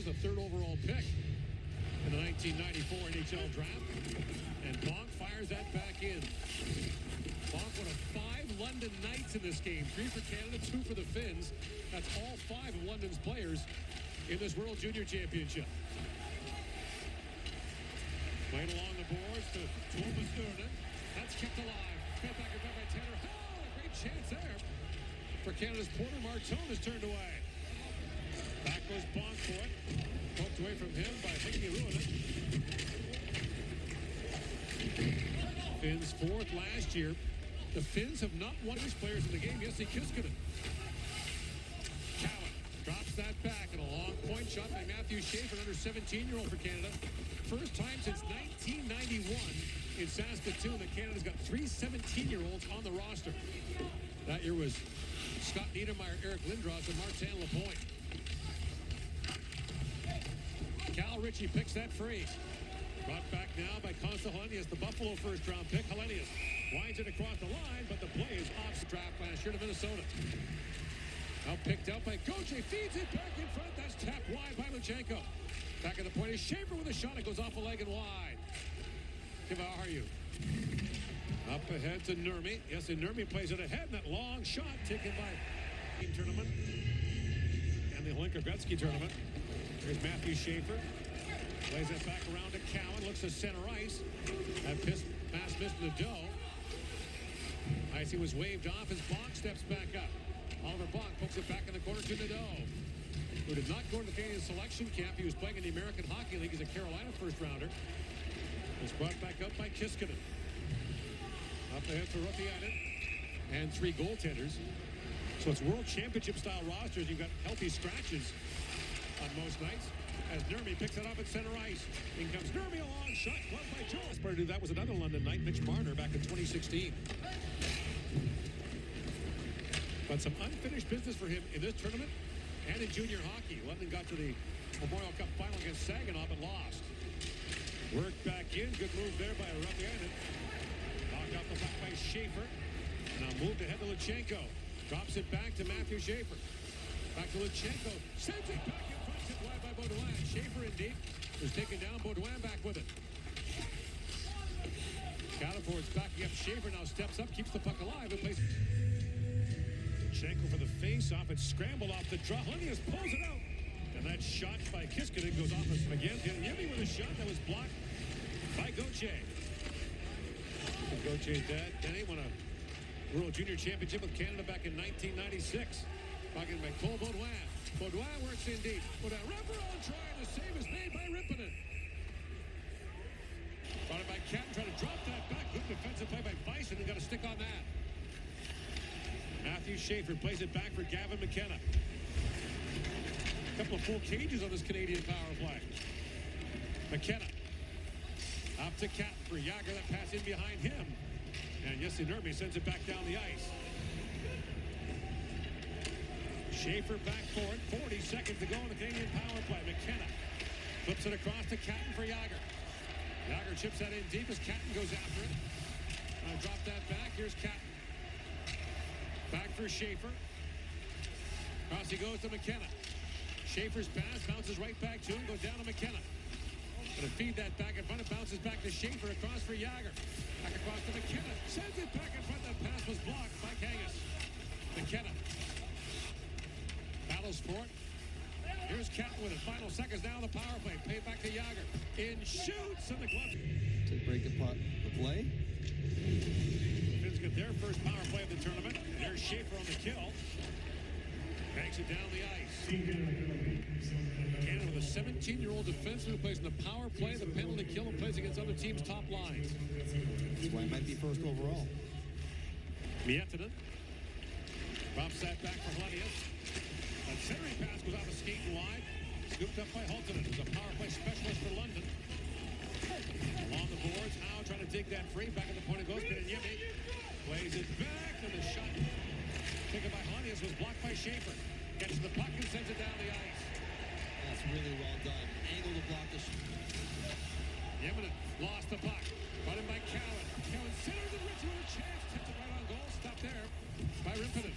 the 3rd overall pick in the 1994 NHL Draft. And Bonk fires that back in. Bonk won 5 London nights in this game. 3 for Canada, 2 for the Finns. That's all 5 of London's players in this World Junior Championship. Played along the boards to Tuomas Urunen. That's kept alive. Fed back and by Tanner. Oh, a great chance there for Canada's Porter. Martone is turned away. Back goes Bonk for it. Poked away from him by Heikki Ruohonen. Finns 4th last year. The Finns have not won these players in the game. Jesse Kiskinen. Cowan drops that back and a long point shot by Matthew Schaefer, under 17-year-old for Canada. First time since 1991 in Saskatoon that Canada's got 3 17-year-olds on the roster. That year was Scott Niedermayer, Eric Lindros, and Martin Lapointe. Cal Ritchie picks that free. Brought back now by Consta Helenius, the Buffalo first-round pick. Helenius winds it across the line, but the play is off the draft last year to Minnesota. Now picked out by Gauthier, feeds it back in front. That's tapped wide by Luchenko. Back at the point is Schaefer with a shot. It goes off a leg and wide. Give how are you? Up ahead to Nurmi. Yes, and Nurmi plays it ahead. And that long shot taken by the tournament and the Hlinka Gretzky tournament. Here's Matthew Schaefer. Plays it back around to Cowan. Looks to center ice. That pass missed in the dough. Icing was waved off as Bonk steps back up. Oliver Bonk pokes it back in the corner to Nadeau, who did not go to the Canadian selection camp. He was playing in the American Hockey League as a Carolina first-rounder. Was brought back up by Kiskinen. Up ahead for Rutiainen. And 3 goaltenders. So it's World Championship-style rosters. You've got healthy scratches on most nights. As Nurmi picks it up at center ice. In comes Nurmi, a long shot, gloved by Joel. That was another London night, Mitch Marner, back in 2016. But some unfinished business for him in this tournament and in junior hockey. London got to the Memorial Cup final against Saginaw, but lost. Worked back in. Good move there by Rutiainen. Knocked off the puck by Schaefer. Now moved ahead to Luchenko. Drops it back to Matthew Schaefer. Back to Luchenko. Sends it back in front. Tipped wide by Baudouin. Schaefer indeed was taken down. Baudouin back with it. Cataford's backing up. Schaefer now steps up, keeps the puck alive, and plays. Luchenko for the face-off. It's scrambled off the draw. Helenius pulls it out. And that shot by Kiskinen goes off us again. Yemi with a shot that was blocked by Gauthier. Gauthier dead. Denny won a World Junior Championship with Canada back in 1996. Talking by Cole Baudouin. Baudouin works in deep. Baudouin wraparound try. The save is made by Rippinen. Brought it by Catton. Trying to drop that back. Good defensive play by Bison. And got a stick on that. Matthew Schaefer plays it back for Gavin McKenna. A couple of full cages on this Canadian power play. McKenna up to Catton for Jagr. That pass in behind him. And Jesse Nurmi sends it back down the ice. Schaefer back for it. 40 seconds to go in the Canadian power play. McKenna flips it across to Catton for Jagr. Jagr chips that in deep as Catton goes after it. Drop that back. Here's Catton. Back for Schaefer. Across he goes to McKenna. Schaefer's pass bounces right back to him. Goes down to McKenna. Gonna feed that back in front. It bounces back to Schaefer. Across for Jagr. Back across to McKenna. Sends it back in front. That pass was blocked by Kangas. McKenna battles for it. Here's Catton with it. Final seconds now on the power play. Paid back to Jagr. In shoots and the glove. To break apart the play. The Finns get their first power play of the tournament. And there's Schaefer on the kill. Banks it down the ice. Canada with a 17-year-old defenseman who plays in the power play, the penalty kill, and plays against other teams' top lines. That's why it might be first overall. Miettinen drops that back for Helenius. A centering pass goes off a skate and wide. Scooped up by Hultinen, who's a power play specialist for London. Along the boards, Howe trying to dig that free. Back at the point it goes. Yemi plays it back, and the shot taken by Helenius was blocked by Schaefer. Gets the puck and sends it down the ice. That's really well done. Angle to block the shot. Yeminen lost the puck. Brought in by Cowan. Cowan centers and Ritchie with a chance. Tipped it right on goal. Stopped there by Rippinen.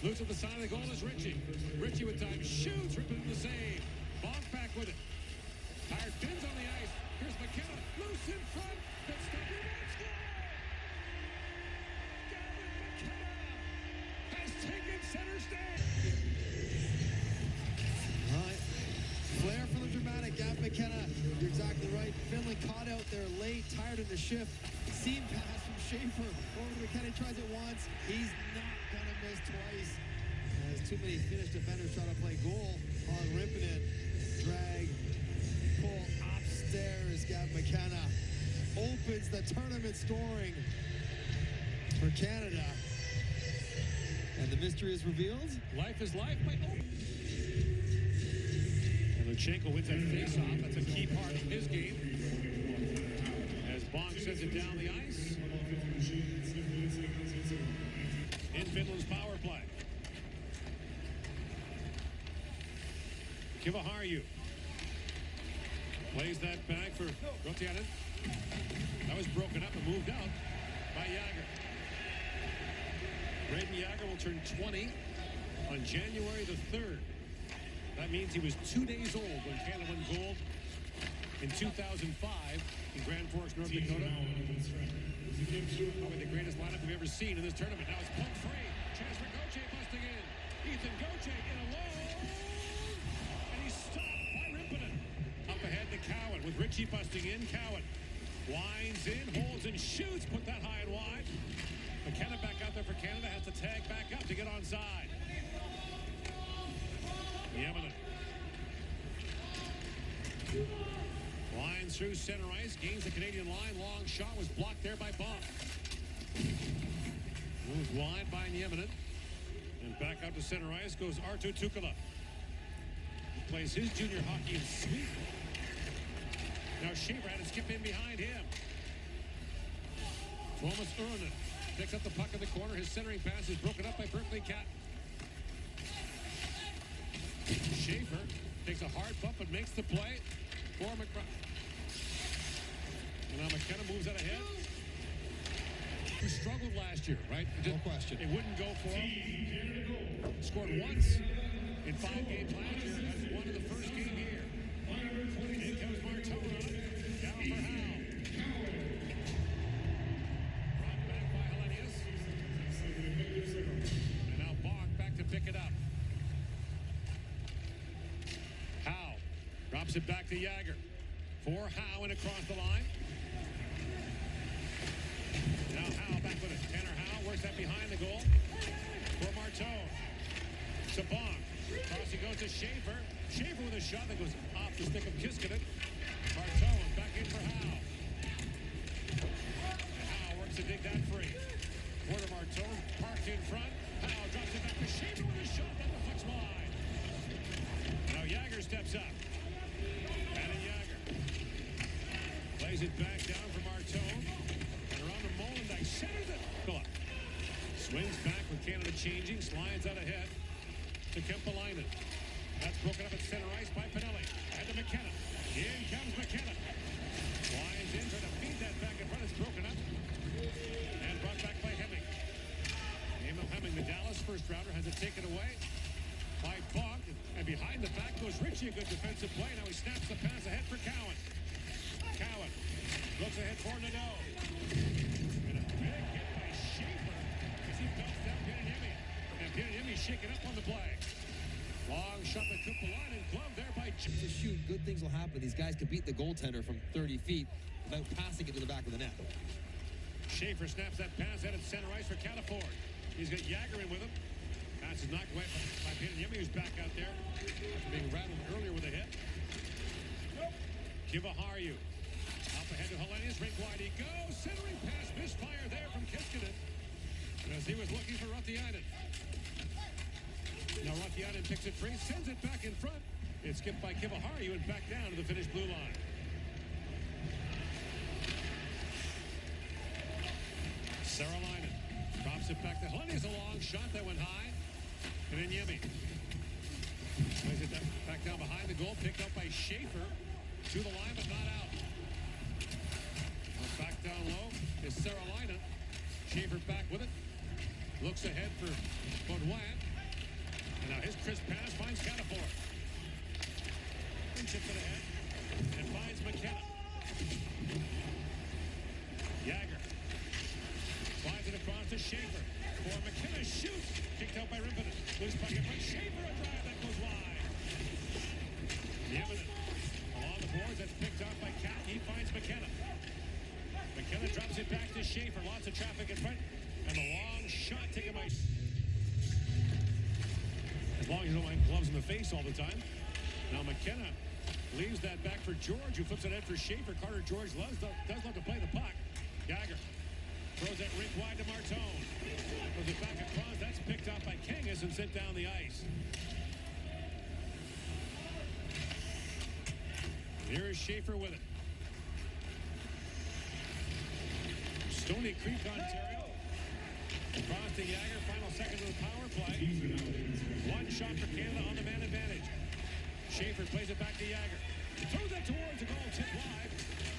Loose at the side of the goal is Ritchie. Ritchie with time shoots. Rippinen the save. Bonk back with it. McKenna, you're exactly right. Finland caught out there late, tired in the shift. Seam pass from Schaefer. Over to McKenna, tries it once. He's not going to miss twice. As too many Finnish defenders try to play goal on Rimpinen. Drag, pull upstairs. Gavin McKenna opens the tournament scoring for Canada. And the mystery is revealed. Life is life, Michael. And Luchenko wins that face-off. That's a key part of his game. As Bonk sends it down the ice. In Finland's power play. Kivaharju plays that back for Rotianen. That was broken up and moved out by Jagr. Braden Jagr will turn 20 on January the 3rd. That means he was 2 days old when Canada won gold in 2005 in Grand Forks, North Dakota. Probably the greatest lineup we've ever seen in this tournament. Now it's pumped free. Chance for Gauthier busting in. Ethan Gauthier in alone. And he's stopped by Rimpinen. Up ahead to Cowan with Ritchie busting in. Cowan winds in, holds and shoots. Put that high and wide. McKenna back out there for Canada. Has to tag back up to get onside. Yeminen. Lines through center ice. Gains the Canadian line. Long shot was blocked there by Bonk. Moved wide by Yeminen. And back out to center ice goes Arto Tukala. He plays his junior hockey in Sweden. Now Schaefer had to skip in behind him. Thomas Urunen picks up the puck in the corner. His centering pass is broken up by Berkeley Cat. Schaefer takes a hard bump and makes the play for McGrath. And now McKenna moves out ahead. Who struggled last year, right? No question. It wouldn't go for him. Scored once in 5 games last year. That's one in the first game here. In comes Martone on it. Down for Howe. Brought back by Hellenius. And now Bonk back to pick it up. Howe drops it back to Jagr. For Howe and across the line. Now Howe back with it. Tanner Howe works that behind the goal. For Martone. To Bonk. Cross he goes to Schaefer. Schaefer with a shot that goes off the stick of Kiskinen. Martone back in for Howe. And Howe works to dig that free. Quarter Martone parked in front. Howe drops it back to Schaefer with a shot that deflects wide. Now Jagr steps up. And then Jagr plays it back down for Martone. And around to Molendijk. Centers it. Swings back with Canada changing. Slides out ahead to Kempalainen. That's broken up at center ice by Pinelli. Ahead to McKenna. In comes McKenna. Lines in, trying to feed that back in front. It's broken up. And brought back by Hemming. Emil Hemming, the Dallas first rounder, has it taken away by Bonk. And behind the back goes Ritchie. A good defensive play. Now he snaps the pass ahead for Cowan. Cowan looks ahead for Nadeau. And a big hit by Schaefer as he belts down Pieniemi. And Pieniemi shaking up on the play. Long shot that took the line and glove there by To shoot, good things will happen. These guys can beat the goaltender from 30 feet without passing it to the back of the net. Schaefer snaps that pass out at center ice for Cataford. He's got Jagr in with him. Pass is knocked away by Pieniemi, who's back out there after being rattled earlier with a hit. Kivaharju. Up ahead to Hellenius. Rink wide he goes. Centering pass. Misfire there from Kiskinen. As he was looking for Rotianen. Now Rotianen picks it free. Sends it back in front. It's skipped by Kivaharju and back down to the Finnish blue line. Saralainen drops it back to Hellenius. A long shot that went high. And then Yemi plays it back down behind the goal. Picked up by Schaefer. To the line, but not out. Back down low is Saralainen. Schaefer back with it. Looks ahead for Baudouin. And now his crisp pass finds Cataford. And chips it ahead. And finds McKenna. Jagr slides it across to Schaefer. For McKenna shoots. Kicked out by Rimpinen. Loose puck in front. Schaefer a drive that goes wide. Yeminen along the face all the time. Now McKenna leaves that back for George, who flips it out for Schaefer. Carter George does love to play the puck. Gagger throws that rink wide to Martone. Throws it back across. That's picked up by Kangas and sent down the ice. Here is Schaefer with it. Stony Creek, Ontario. Across to Jagger. Final seconds of the power play. One shot for Canada on the man advantage. Schaefer plays it back to Jagger. Throws it towards the goal, tip wide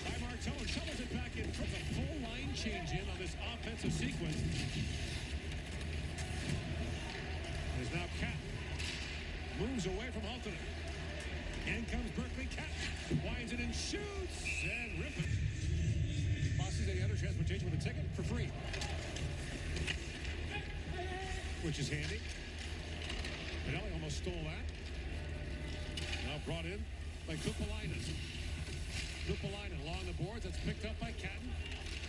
by Martone. Shovels it back in. Puts a full line change in on this offensive sequence. There's now Cat. Moves away from Haltonen. In comes Berkeley. Cat winds it and shoots and rips it. Bosses any other transportation with a ticket for free, which is handy. Pinelli almost stole that. Now brought in by Kupalainen. Kupalainen along the boards. That's picked up by Catton.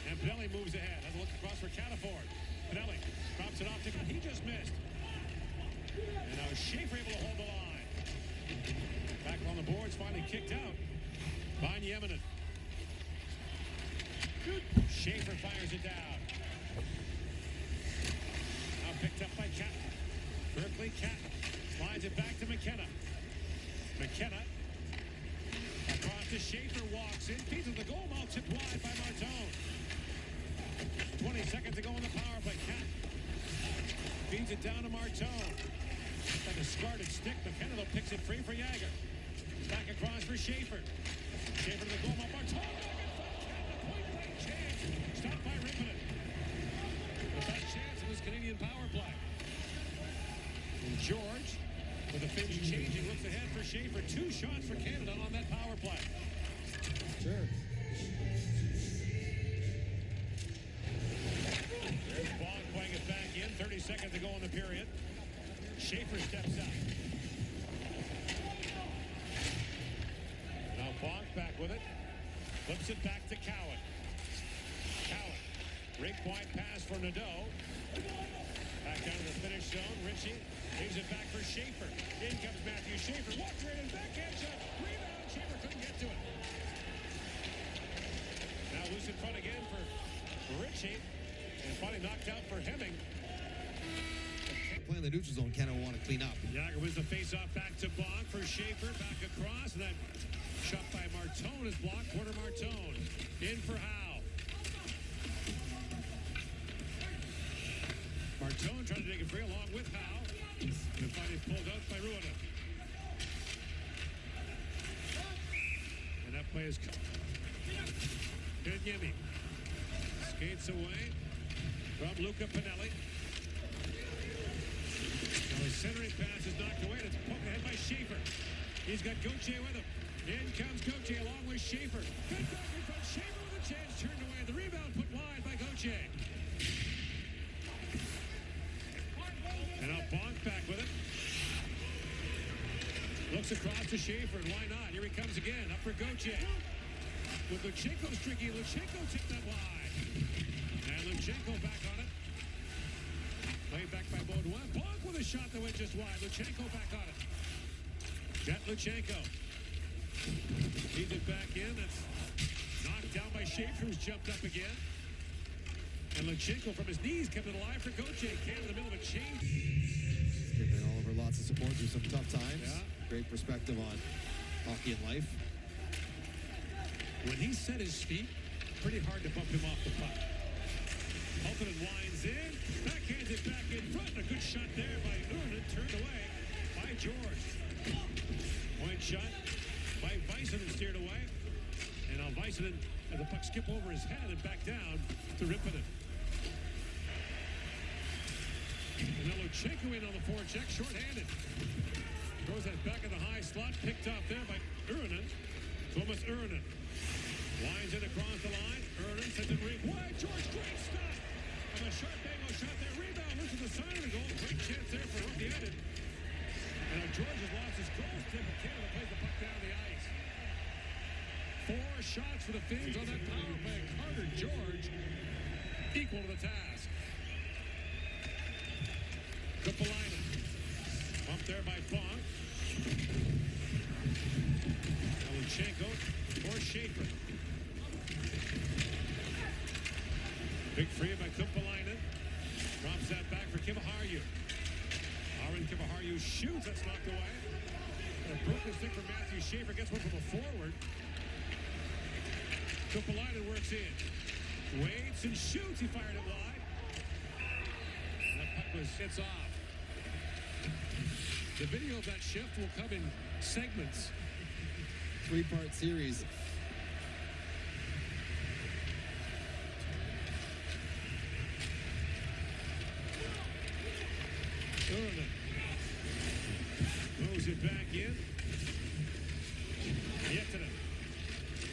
And Pinelli moves ahead. Has a look across for Cataford. Pinelli drops it off to He just missed. And now Schaefer able to hold the line. Back on the boards, finally kicked out by Nieminen. Schaefer fires it down. Now picked up by Catton. Berkeley Catton slides it back to McKenna. McKenna across to Schaefer, walks in, feeds the goal mouth, tipped wide by Martone. 20 seconds to go in the power play. Catton feeds it down to Martone. Like a discarded stick. McKenna though picks it free for Jagger. Back across for Schaefer. Schaefer to the goal mouth. Martone point blank chance. Stopped by Rippinen. The best chance of this Canadian power play. And George with a Finch change, he looks ahead for Schaefer. 2 shots for Canada on that power play. Sure. There's Bond playing it back in. 30 seconds to go in the period. Schaefer steps up. Now Bonk back with it. Flips it back to Cowan. Cowan. Rink wide pass for Nadeau. Back down to the finish zone. Ritchie leaves it back for Schaefer. In comes Matthew Schaefer. Walks right in. Backhand shot. Rebound. Schaefer couldn't get to it. Now loose in front again for Ritchie. And finally knocked out for Hemming. Playing the neutral zone, Canada want to clean up. Jagger wins the face-off back to Bonk for Schaefer. Back across. And that shot by Martone is blocked. Porter Martone. In for Howe. Martone trying to take it free along with Howe. And finally pulled out by Ruonen. And that play is Yemi. Skates away from Luca Pinelli. Now his centering pass is knocked away. It's poked ahead by Schaefer. He's got Gauthier with him. In comes Gauthier along with Schaefer. Good back in front. Schaefer with a chance. Turned away. The rebound put wide by Gauthier. And now Bonk back with it. Looks across to Schaefer, and why not? Here he comes again. Up for Gauthier. With Luchenko streaky. Luchenko tipped that wide. And Luchenko back on it. Played back by Baudouin. Bonk with a shot that went just wide. Luchenko back on it. Jet Luchenko. Feeds it back in. That's knocked down by Schaefer, who's jumped up again. And Luchenko from his knees kept it alive for Gauthier. Canada in the middle of a change. Giving Oliver lots of support through some tough times. Yeah. Great perspective on hockey and life. When he set his feet, pretty hard to bump him off the puck. Haltonen winds in, backhands it back in front. A good shot there by Uhrnen, turned away by George. Point shot by Väisänen, steered away. And now Väisänen has the puck skip over his head and back down to Rippinen. And now Luchenko in on the forecheck, short-handed. Throws that back in the high slot, picked off there by Uhrnen. Thomas Uhrnen winds it across the line. Uhrnen sends it rink wide. George, great stop. And a sharp angle shot there. Rebound, loose to the side of the goal. Great chance there for Rookie-handed. And now George has lost his goal stick, but Canada plays the puck down the ice. 4 shots for the Finns on that power play. Carter George equal to the task. Kupalainen. Bumped there by Bonk. Big free by Kumpalainen. Drops that back for Kivaharju. Aaron Kivaharju shoots. That's knocked away. And a broken stick for Matthew Schaefer. Gets one from a forward. Kumpalainen works in. Waits and shoots. He fired it wide. And that puck hits off. The video of that shift will come in segments. 3-part series. Ullinen moves it back in. Jokinen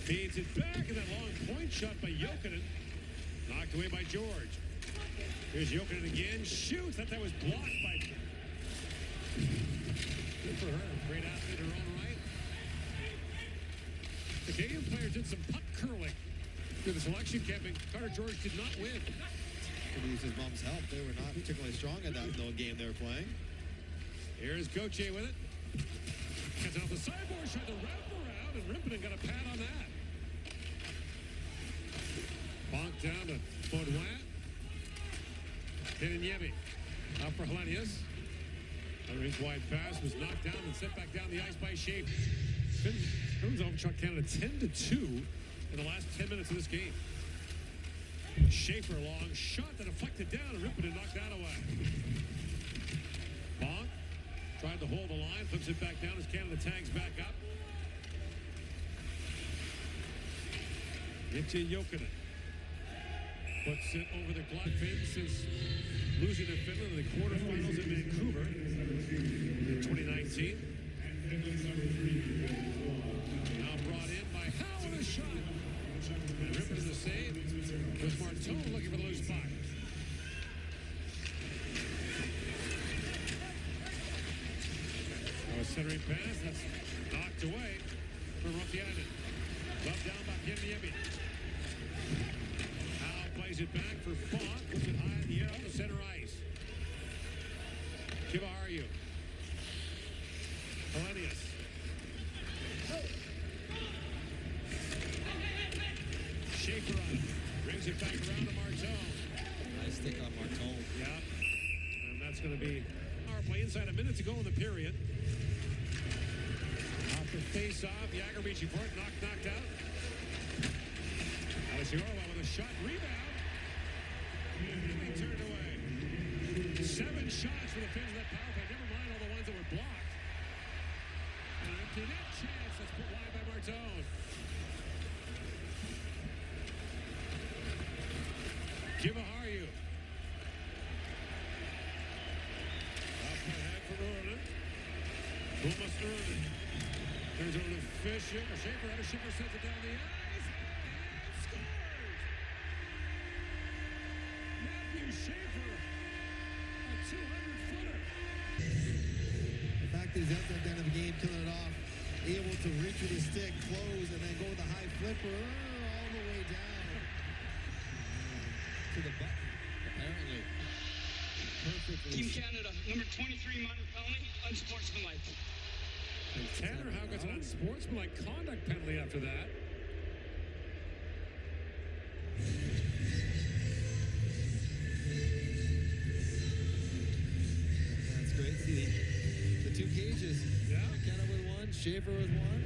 feeds it back, and that long point shot by Jokinen. Knocked away by George. Here's Jokinen again. Shoots. That was blocked by... Good for her. Great athlete in her own right. The Canadian players did some puck curling through the selection camping. Carter George did not win. Could use his mom's help. They were not particularly strong at that little game they were playing. Here's Gauthier with it. Gets off the sideboard, tried to wrap around, and Rimpinen got a pad on that. Bonk down to Baudouin. Niemi. Out for Helenius. Another wide pass was knocked down and sent back down the ice by Schaefer. Finland's overshot Canada 10-2 in the last 10 minutes of this game. Schaefer long shot that deflected down and Rimpinen knocked that away. Bonk tried to hold the line, flips it back down as Canada tags back up. Into Jokinen. Puts it over the glove fin since losing to Finland in the quarterfinals in Vancouver in 2019. Now brought in by Howe with a shot. And Rimpinen the save. Was Martone looking for the loose puck. A centering pass that's knocked away from Rautiainen. Left down by Niemi. Howe plays it back for Bonk. Puts it high in the air on the center ice. Kivaharju. Helenius. Schaefer on it. Brings it back around to Martone. Nice stick on Martone. Yeah. And that's going to be power play inside a minute to go in the period. Off the face-off, Jagger reaching for it. Knocked out. Alessiorova with a shot. Rebound. And they turned away. 7 shots for the Finns in that power play. Never mind all the ones that were blocked. And an empty net chance that's put wide by Martone. Kivaharju. Up ahead for Ullinen. Almost Ullinen. Turns over to Fisher. Schaefer had a shipper, sends it down the ice. And scores! Matthew Schaefer. A 200-footer. The fact that he's out there at the end of the game, killing it off, able to reach with his stick, close, and then go with a high flipper all the way down to the button, apparently. Perfectly. Team Canada, number 23 minor penalty, unsportsmanlike. And Tanner Howe gets an unsportsmanlike conduct penalty after that. That's great. See the 2 cages. Yeah. McKenna with 1, Schaefer with 1.